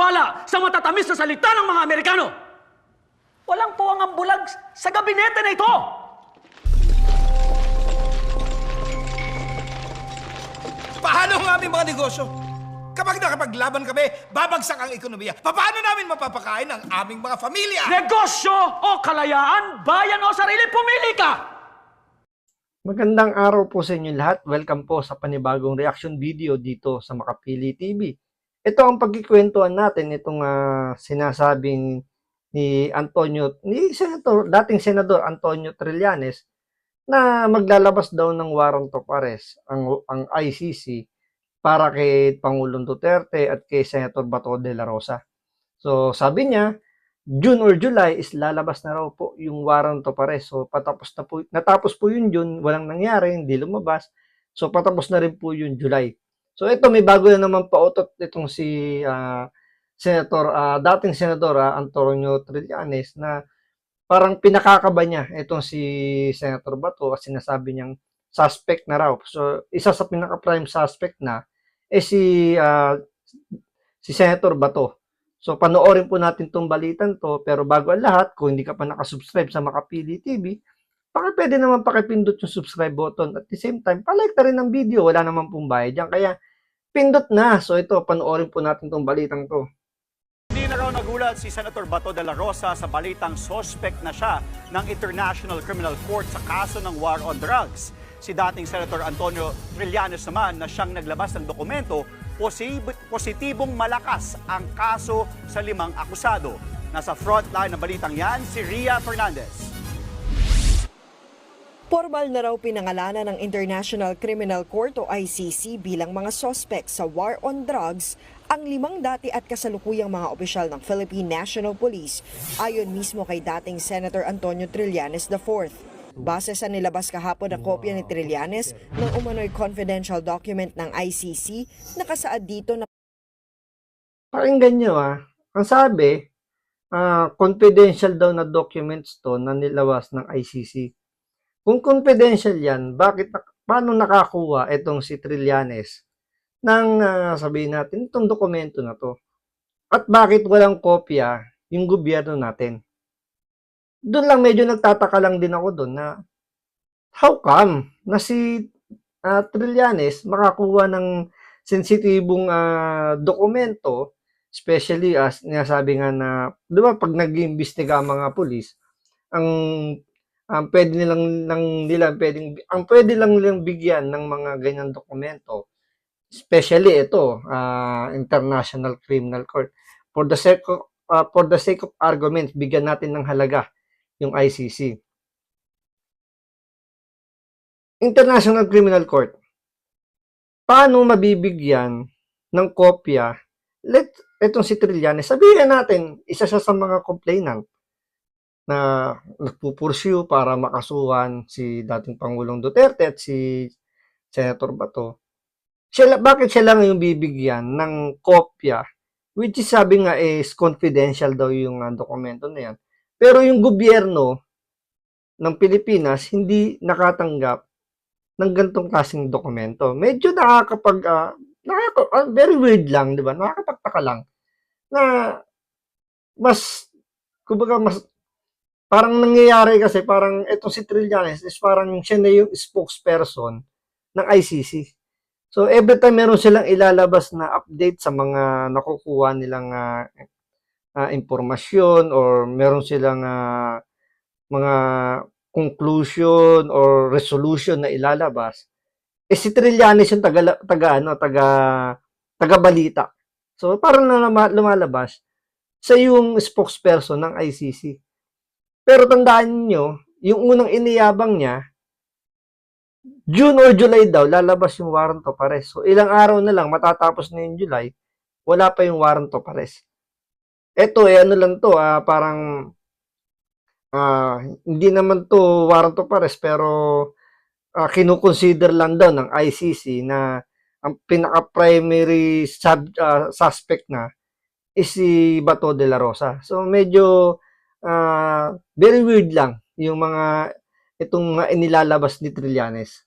makapaniwala sa matatamis na salita ng mga Amerikano. Walang puwang ang bulag sa gabinete na ito. Paano ang aming mga negosyo? Kapag nakapaglaban kami, babagsak ang ekonomiya. Paano namin mapapakain ang aming mga pamilya? Negosyo o kalayaan, bayan o sarili, pumili ka! Magandang araw po sa inyo lahat. Welcome po sa panibagong reaction video dito sa Makapili TV. Ito ang pagkikwentuhan natin, itong sinasabing ni dating Senador Antonio Trillanes na maglalabas daw ng warrant of arrest ang ICC para kay Pangulong Duterte at kay Senator Bato de la Rosa. So sabi niya, June or July is lalabas na raw po yung warrant of arrest. So natapos po yung June, walang nangyari, hindi lumabas. So patapos na rin po yung July. So ito, may bago na naman pautot itong si dating Senador Antonio Trillanes na parang pinakakaba niya itong si Senator Bato at sinasabi niyang suspect na raw. So isa sa pinaka-prime suspect na si Senator Bato. So, panoorin po natin itong balitan to. Pero bago ang lahat, kung hindi ka pa nakasubscribe sa Makapili TV, pwede naman pakipindot yung subscribe button. At the same time, palike na rin ang video. Wala naman pong bayad dyan. Kaya, pindot na. So, ito, panoorin po natin itong balitang to. Hindi na raw nagulat si Senator Bato de la Rosa sa balitang suspect na siya ng International Criminal Court sa kaso ng war on drugs. Si dating Senator Antonio Trillanes naman na siyang naglabas ng dokumento, positibong malakas ang kaso sa 5 akusado. Nasa frontline ng balitang yan, si Ria Fernandez. Formal na raw pinangalanan ng International Criminal Court o ICC bilang mga suspect sa war on drugs ang 5 dati at kasalukuyang mga opisyal ng Philippine National Police ayon mismo kay dating Senator Antonio Trillanes IV. Base sa nilabas kahapon na kopya ni Trillanes ng umano'y confidential document ng ICC, nakasaad dito na Pakinggan nyo ang sabi, confidential daw na documents to na nilabas ng ICC. Kung confidential yan, paano nakakuha itong si Trillanes ng sabihin natin itong dokumento na to? At bakit walang kopya yung gobyerno natin? Doon lang medyo nagtataka lang din ako doon na how come na si Trillanes makakuha ng sensitibong dokumento, especially as nasabi nga na, di ba pag nag-iimbestiga ang mga pulis, pwede lang nilang bigyan ng mga ganyang dokumento, especially ito, International Criminal Court. For the sake of argument, bigyan natin ng halaga yung ICC. International Criminal Court. Paano mabibigyan ng kopya? Etong si Trillanes, sabihin natin, isa siya sa mga complainant na nagpupursue para makasuhan si dating Pangulong Duterte at si Senator Bato. Bakit siya lang yung bibigyan ng kopya? Which is sabi nga is confidential daw yung dokumento na yan. Pero yung gobyerno ng Pilipinas hindi nakatanggap ng gantong klaseng dokumento. Medyo very weird lang, di ba? Nakakapagtaka lang na mas parang nangyayari kasi parang itong si Trillanes is parang siya na yung spokesperson ng ICC. So every time meron silang ilalabas na update sa mga nakukuha nilang impormasyon or meron silang mga conclusion or resolution na ilalabas, si Trillanes yung taga-balita. So parang lumalabas sa yung spokesperson ng ICC. Pero tandaan niyo, yung unang iniyabang niya, June or July daw, lalabas yung warrant of arrest. So ilang araw na lang, matatapos na yung July, wala pa yung warrant of arrest. Ito, ano lang to, parang hindi naman to warrant of arrest, pero kinukonsider lang daw ng ICC na ang pinaka-primary suspect na is si Bato de la Rosa. So, medyo very weird lang yung itong inilalabas ni Trillanes.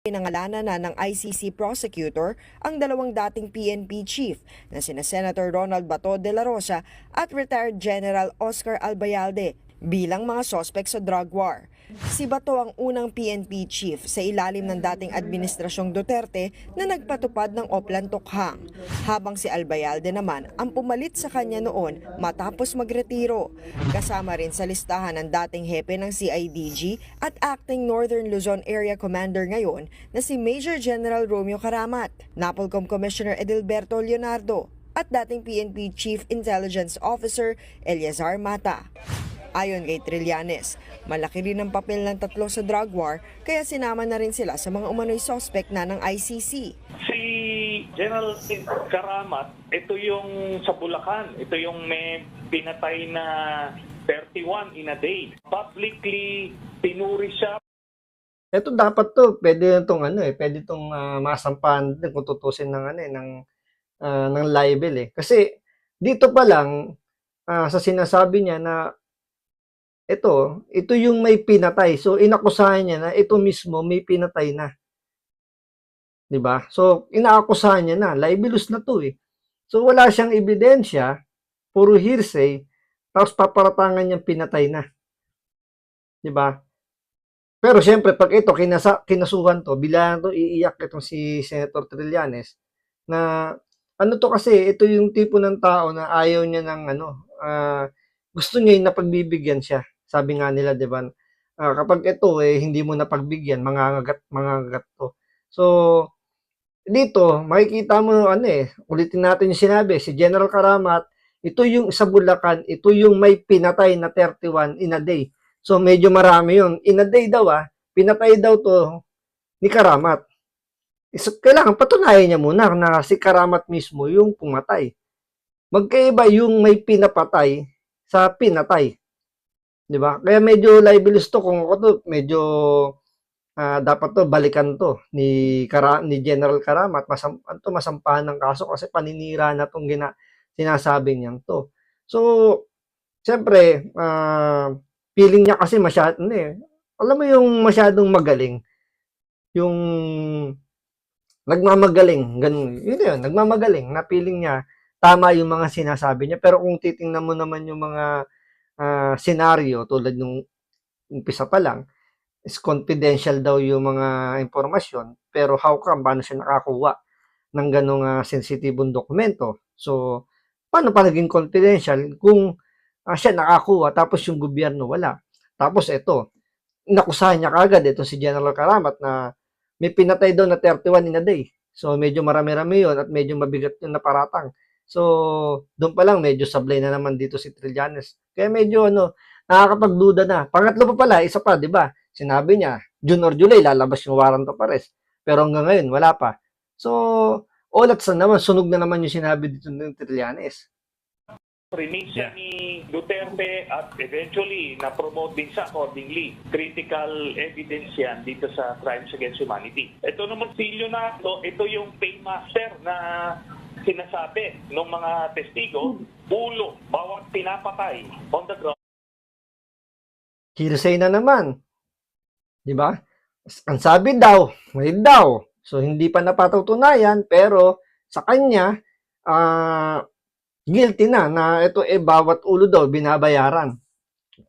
Pinangalanan na ng ICC prosecutor ang dalawang dating PNP chief na sina Senator Ronald Bato de la Rosa at retired General Oscar Albayalde bilang mga sospek sa drug war. Si Bato ang unang PNP chief sa ilalim ng dating administrasyong Duterte na nagpatupad ng Oplan Tokhang, habang si Albayalde naman ang pumalit sa kanya noon matapos magretiro. Kasama rin sa listahan ng dating hepe ng CIDG at acting Northern Luzon Area Commander ngayon na si Major General Romeo Karamat, NAPOLCOM Commissioner Edilberto Leonardo at dating PNP Chief Intelligence Officer Eleazar Mata. Ayon kay Trillanes, malaki rin ang papel ng tatlo sa drug war kaya sinama na rin sila sa mga umano'y suspect na ng ICC. Si General Karamat, ito yung sa Bulacan, ito yung may pinatay na 31 in a day. Publicly, pinuri siya. Ito dapat to, pwede itong pwede itong masampahan din kung tutusin ng ng libel eh. Kasi dito pa lang sa sinasabi niya na ito yung may pinatay. So inakusahan niya na ito mismo may pinatay na. 'Di ba? So inaakusahan niya na, libelous na to eh. So wala siyang ebidensya, puro hearsay, tapos paparatangan niyang pinatay na. 'Di ba? Pero siyempre pag ito kinasuhan to, bilang to iiyak itong si Senator Trillanes na to kasi ito yung tipo ng tao na ayaw niya ng gusto niya yung napagbibigyan siya. Sabi nga nila, 'di ba? Kapag ito hindi mo napagbigyan, mangangagat to. So dito makikita mo ulitin natin yung sinabi, si General Karamat, ito yung sa Bulacan, ito yung may pinatay na 31 in a day. So medyo marami yun. In a day daw pinatay daw to ni Karamat. So, kailangan patunayan niya muna na si Karamat mismo yung pumatay. Magkaiba yung may pinapatay sa pinatay. 'Di ba? Kaya medyo libelous to kung medyo dapat to balikan to ni General Karamat, masampahan ng kaso kasi paninira na tong sinasabi niyang to. So, siyempre, feeling niya kasi alam mo yung masyadong magaling, yung nagmamagaling, ganun. Yun, nagmamagaling na feeling niya tama yung mga sinasabi niya. Pero kung titingnan mo naman yung mga senaryo tulad nung umpisa pa lang, is confidential daw yung mga impormasyon, pero how come, paano siya nakakuha ng ganong sensitibong dokumento? So, paano pa naging confidential kung siya nakakuha tapos yung gobyerno wala? Tapos ito, inakusahan niya kagad ito si General Karamat na may pinatay daw na 31 in a day. So, medyo marami-rami yun at medyo mabigat yung naparatang. So, doon pa lang medyo sablay na naman dito si Trillanes. Kaya medyo nakakapagduda na. Pangatlo pa pala, isa pa, 'di ba? Sinabi niya, June or July lalabas yung warrant of arrest. Pero hanggang ngayon wala pa. So, all at sa naman sunog na naman yung sinabi dito ng Trillanes. Prinisya ni Duterte at eventually na-promote din siya accordingly. Critical evidence yan dito sa Crimes Against Humanity. Ito naman si Leonardo, ito yung paymaster na sinasabi ng mga testigo, ulo, bawat pinapatay on the ground. Hearsay na naman. 'Di ba? Ang sabi daw, may daw. So hindi pa napatutunayan pero sa kanya guilty na ito bawat ulo daw binabayaran.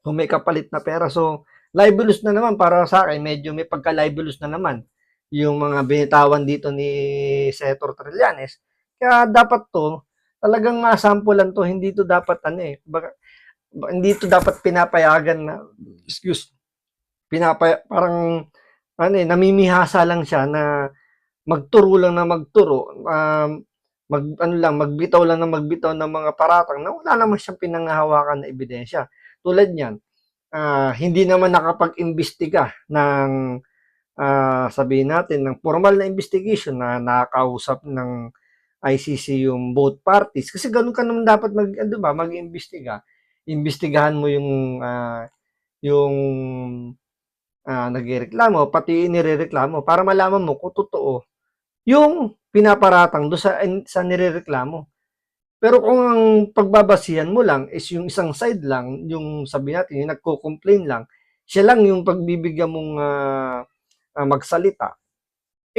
Kung may kapalit na pera. So libelous na naman para sa akin, medyo may pagka-libelous na naman yung mga binitawan dito ni Senator Trillanes. Kaya dapat to, talagang masampulan to, hindi to dapat hindi to dapat pinapayagan na, parang namimihasa lang siya na magturo lang na magturo, magbitaw lang na magbitaw ng mga paratang na wala naman siyang pinanghahawakan na ebidensya. Tulad niyan, hindi naman nakapag-imbestiga ng sabihin natin ng formal na investigation na nakakausap ng ICC yung both parties. Kasi ganun ka naman dapat mag-imbestiga. Imbestigahan mo yung nagrereklamo, pati inirereklamo para malaman mo kung totoo yung pinaparatang do sa nirereklamo. Pero kung ang pagbabasihan mo lang is yung isang side lang, yung sabi natin, yung nagko-complain lang, siya lang yung pagbibigyan mong magsalita,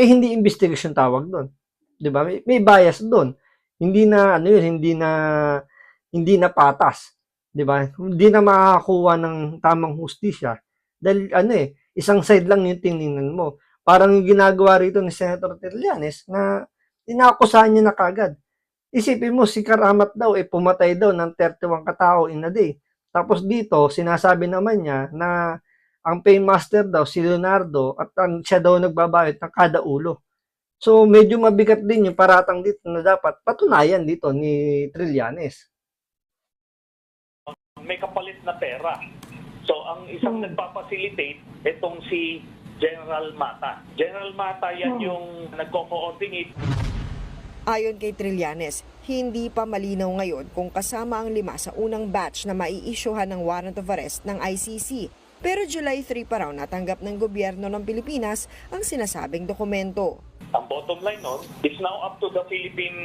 hindi investigation tawag doon. 'Di ba? May bias doon. Hindi na ano yun, hindi na patas, 'di ba? Hindi na makakakuha ng tamang hustisya dahil ano isang side lang yung tiningnan mo. Parang yung ginagawa rito ni Senator Trillanes na inaakusahan niya na kagad. Isipin mo si Karamat daw pumatay daw ng 31 katao in a day. Tapos dito sinasabi naman niya na ang paymaster daw si Leonardo at siya daw nagbabayad ng kada ulo. So medyo mabigat din yung paratang dito na dapat patunayan dito ni Trillanes. May kapalit na pera. So ang isang nagpapacilitate, itong si General Mata. General Mata yan yung nagko-coordinate. Ayon kay Trillanes, hindi pa malinaw ngayon kung kasama ang 5 sa unang batch na maiisyuhan ng warrant of arrest ng ICC. Pero July 3 pa raw natanggap ng gobyerno ng Pilipinas ang sinasabing dokumento. Ang bottom line nun, it's now up to the Philippine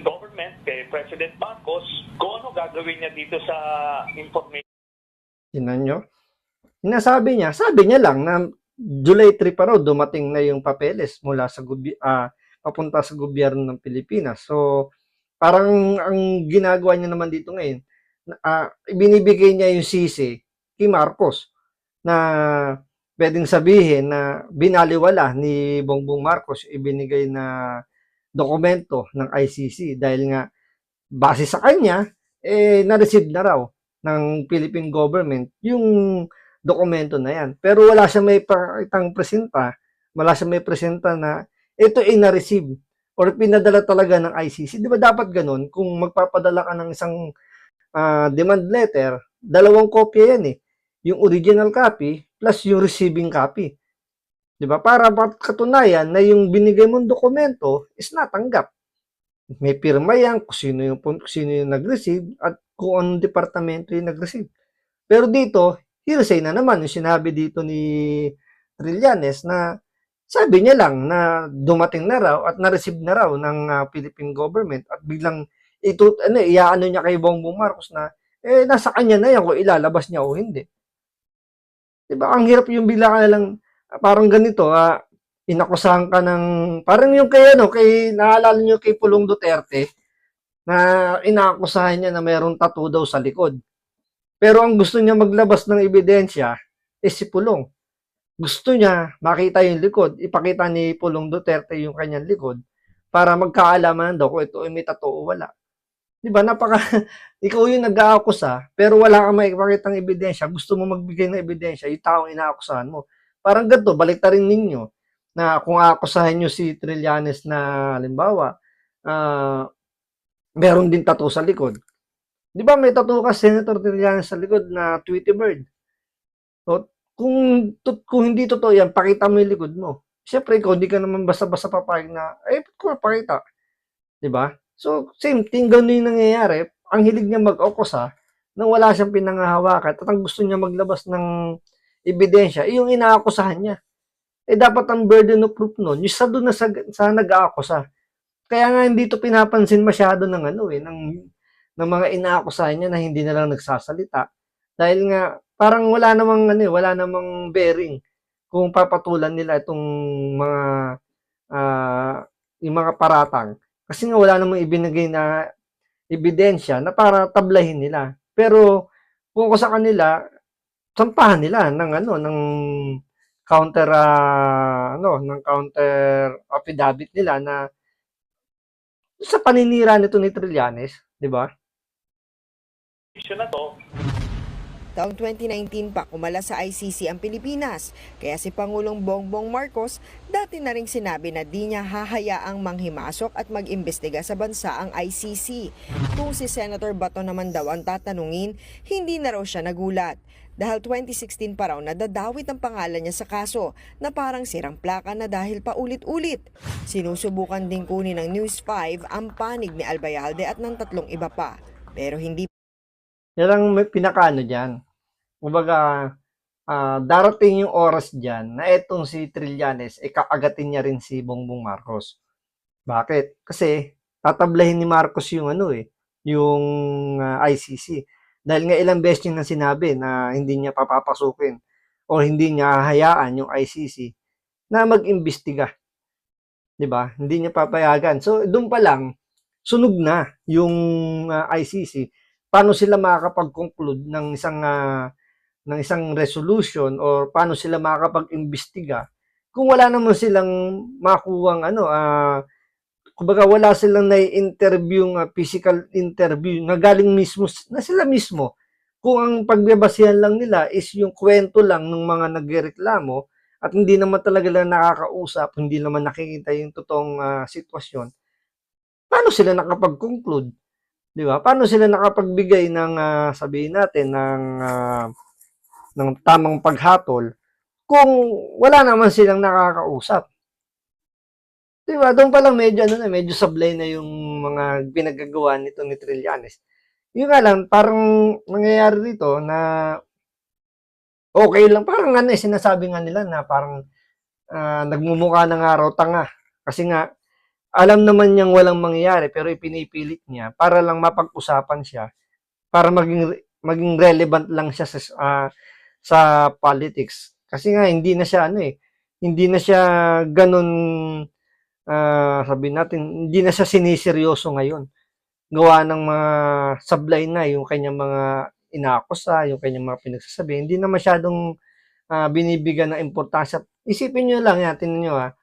government, kay President Marcos, kung ano gagawin niya dito sa information. Sinan nyo? Sabi niya lang na July 3 pa raw dumating na yung papeles mula sa papunta sa gobyerno ng Pilipinas. So, parang ang ginagawa niya naman dito ngayon, ibinibigay niya yung sisi kay Marcos na pwedeng sabihin na binaliwala ni Bongbong Marcos ibinigay na dokumento ng ICC dahil nga base sa kanya, na-receive na raw ng Philippine government yung dokumento na yan. Pero wala siya may presenta na ito ay na-receive or pinadala talaga ng ICC. Di ba dapat ganun? Kung magpapadala ka ng isang demand letter, 2 kopya yan Yung original copy plus yung receiving copy. Di ba? Para katunayan na yung binigay mong dokumento is natanggap. May pirma yan kung sino yung nag-receive at kung anong departamento yung nag-receive. Pero dito, hearsay na naman yung sinabi dito ni Trillanes na sabi niya lang na dumating na raw at na-receive na raw ng Philippine government at biglang iaano niya kay Bongbong Marcos na nasa kanya na yan kung ilalabas niya o hindi. Diba? Ang hirap yung bigla ka lang parang ganito, inakusahan ka ng parang yung kay naalala niyo kay Pulong Duterte na inaakusahan niya na mayroong tattoo daw sa likod. Pero ang gusto niya maglabas ng ebidensya is si Pulong. Gusto niya makita yung likod, ipakita ni Pulong Duterte yung kanyang likod para magkaalaman daw kung ito ay may tattoo o wala. Di ba? Ikaw yung nag-aakusa, pero wala kang maipakitang ebidensya. Gusto mo magbigay ng ebidensya, yung taong inaakusahan mo. Parang ganito, baliktarin ninyo na kung aakusahan nyo si Trillanes na, halimbawa, meron din tattoo sa likod. Di ba may tattoo ka, Senator Trillanes sa likod na Tweety Bird? So, kung hindi totoo yan, pakita mo yung likod mo. Siyempre, ikaw, hindi ka naman basta-basta papayag na, ba't ko mapakita? Diba? So, same thing, ganun yung nangyayari. Ang hilig niya mag-okusa nang wala siyang pinangahawakan at ang gusto niya maglabas ng ebidensya, yung inaakusahan niya. Dapat ang burden of proof nun, yung sa doon na sa nag-aakusa. Kaya nga, hindi to pinapansin masyado ng ng mga inaakusahan niya na hindi na lang nagsasalita. Dahil nga, parang wala namang bearing kung papatulan nila itong mga yung mga paratang. Kasi nga wala namang ibinigay na ebidensya na para tablahin nila. Pero kung sa kanila, sampahan nila ng counter affidavit nila na sa paninira nito ni Trillanes, di ba? Na to, Taong 2019 pa kumala sa ICC ang Pilipinas, kaya si Pangulong Bongbong Marcos dati na ring sinabi na di niya hahayaang manghimasok at mag-imbestiga sa bansa ang ICC. Kung si Senator Bato naman daw ang tatanungin, hindi na raw siya nagulat. Dahil 2016 pa raw nadadawit ang pangalan niya sa kaso na parang sirang plaka na dahil paulit-ulit. Sinusubukan din kunin ng News 5 ang panig ni Albayalde at ng 3 iba pa. Pero hindi Yan ang pinakaano dyan. Kumbaga, darating yung oras dyan na etong si Trillanes, kaagatin niya rin si Bongbong Marcos. Bakit? Kasi tatablahin ni Marcos yung yung ICC. Dahil nga ilang beses niya na sinabi na hindi niya papapasukin o hindi niya hahayaan yung ICC na mag-imbestiga 'di ba? Hindi niya papayagan. So doon pa lang sunog na yung ICC. Paano sila makakapag-conclude ng isang resolution or paano sila makakapag-imbestiga kung wala naman silang makuwang kumbaga wala silang nai-interview physical interview na galing mismo na sila mismo. Kung ang pagbabasihan lang nila is yung kwento lang ng mga nagrereklamo at hindi naman talaga lang nakakausap, hindi naman nakikita yung totoong sitwasyon, paano sila nakapag-conclude? 'Di ba? Paano sila nakapagbigay ng sabihin natin ng tamang paghatol kung wala naman silang nakakausap? 'Di ba? Doon pa lang medyo sablay na yung mga pinagagawa nito ni Trillanes. Yun nga lang, parang nangyayari dito na okay lang. Parang sinasabi nga nila na parang nagmumukha na nga raw tanga. Kasi nga, alam naman niyang walang mangyayari pero ipinipilit niya para lang mapag-usapan siya, para maging relevant lang siya sa politics. Kasi nga hindi na siya hindi na siya ganun sabihin natin, hindi na siya siniseryoso ngayon. Gawa ng mga sablay na yung kanyang mga inaakusa, yung kanyang mga pinagsasabi, hindi na masyadong binibigyan ng importansya. Isipin nyo lang yan, tingnan nyo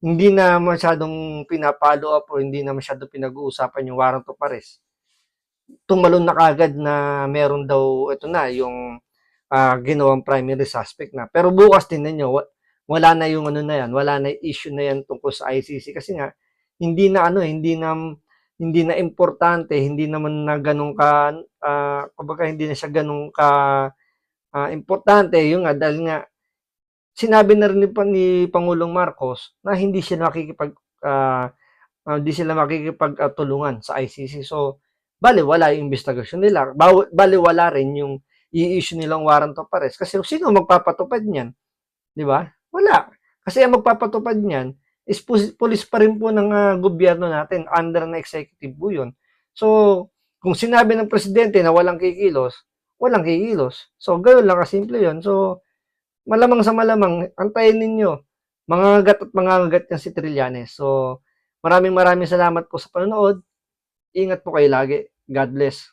hindi na masyadong pinapalo up o hindi na masyadong pinag-uusapan yung warrant of arrest. Tumalon na kagad na meron daw, ito na, yung ginawang primary suspect na. Pero bukas din ninyo, wala na yung na yan, wala na yung issue na yan tungkol sa ICC kasi nga, hindi na importante, hindi naman na ganun ka, kumbaga hindi na siya ganun ka importante, yung nga, dahil nga, sinabi na rin ni Pangulong Marcos na hindi sila makikipagtulungan sa ICC. So, baliwala yung investigasyon nila. Baliwala rin yung i-issue nilang warrant of arrest. Kasi sino magpapatupad niyan? Di ba? Wala. Kasi ang magpapatupad niyan is police pa rin po ng gobyerno natin. Under na executive po yun. So, kung sinabi ng presidente na walang kikilos, walang kikilos. So, ganoon lang kasimple yun. So, malamang sa malamang, antayin ninyo, mangagat at mangagat yan si Trillanes. So, maraming salamat po sa panonood. Ingat po kayo lagi. God bless.